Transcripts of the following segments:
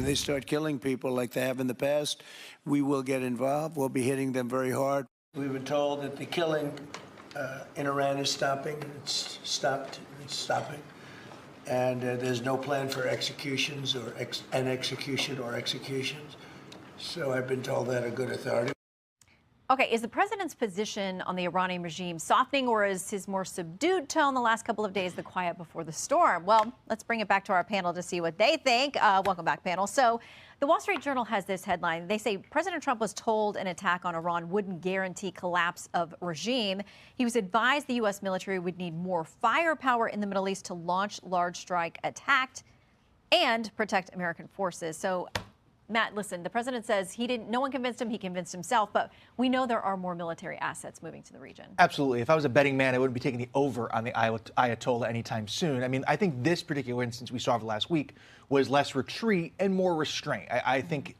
they start killing people like they have in the past, we will get involved. We'll be hitting them very hard. We've been told that the killing in Iran is stopping. It's stopped. It's stopping. And there's no plan for executions or executions. So I've been told that a good authority. Okay, is the president's position on the Iranian regime softening, or is his more subdued tone the last couple of days the quiet before the storm? Well, let's bring it back to our panel to see what they think. Welcome back, panel. So the Wall Street Journal has this headline. They say President Trump was told an attack on Iran wouldn't guarantee collapse of regime. He was advised the U.S. military would need more firepower in the Middle East to launch large strike attack and protect American forces. So Matt, listen, the president says no one convinced him, he convinced himself, but we know there are more military assets moving to the region. Absolutely. If I was a betting man, I wouldn't be taking the over on the Ayatollah anytime soon. I mean, I think this particular instance we saw over the last week was less retreat and more restraint. I think,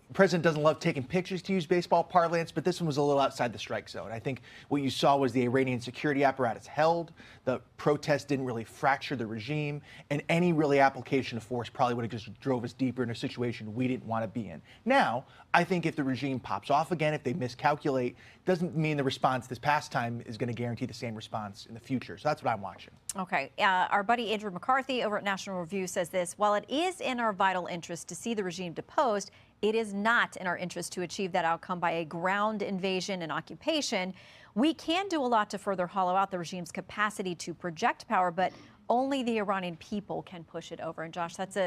the president doesn't love taking pictures, to use baseball parlance, but this one was a little outside the strike zone. I think what you saw was the Iranian security apparatus held, the protests didn't really fracture the regime, and any really application of force probably would have just drove us deeper in a situation we didn't want to be in. Now, I think if the regime pops off again, if they miscalculate, doesn't mean the response this past time is going to guarantee the same response in the future. So that's what I'm watching. Okay. Our buddy Andrew McCarthy over at National Review says this: while it is in our vital interest to see the regime deposed, it is not in our interest to achieve that outcome by a ground invasion and occupation. We can do a lot to further hollow out the regime's capacity to project power, but only the Iranian people can push it over. And Josh, that's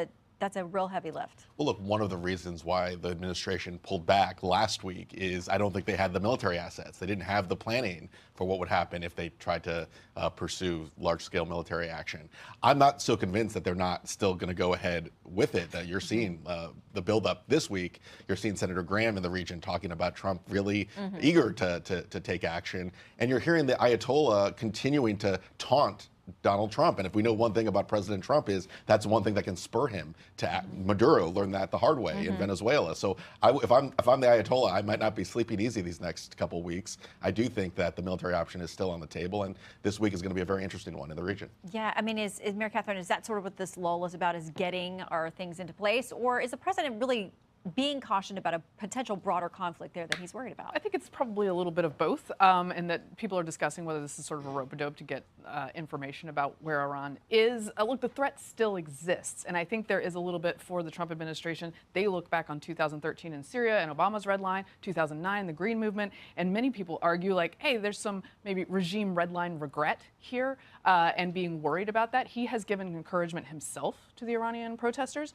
a real heavy lift. Well, look, one of the reasons why the administration pulled back last week is I don't think they had the military assets. They didn't have the planning for what would happen if they tried to pursue large-scale military action. I'm not so convinced that they're not still going to go ahead with it. That you're seeing the buildup this week. You're seeing Senator Graham in the region talking about Trump really eager to take action. And you're hearing the Ayatollah continuing to taunt Donald Trump. And if we know one thing about President Trump is that's one thing that can spur him to act. Maduro learned that the hard way in Venezuela. So if I'm the Ayatollah, I might not be sleeping easy these next couple of weeks. I do think that the military option is still on the table, and this week is going to be a very interesting one in the region. Yeah, I mean, is Mary Catherine, is that sort of what this lull is about, is getting our things into place? Or is the president really being cautioned about a potential broader conflict there that he's worried about? I think it's probably a little bit of both, and that people are discussing whether this is sort of a rope-a-dope to get information about where Iran is. Look, the threat still exists, and I think there is a little bit for the Trump administration. They look back on 2013 in Syria and Obama's red line, 2009, the Green Movement, and many people argue like, hey, there's some maybe regime red line regret here and being worried about that. He has given encouragement himself to the Iranian protesters.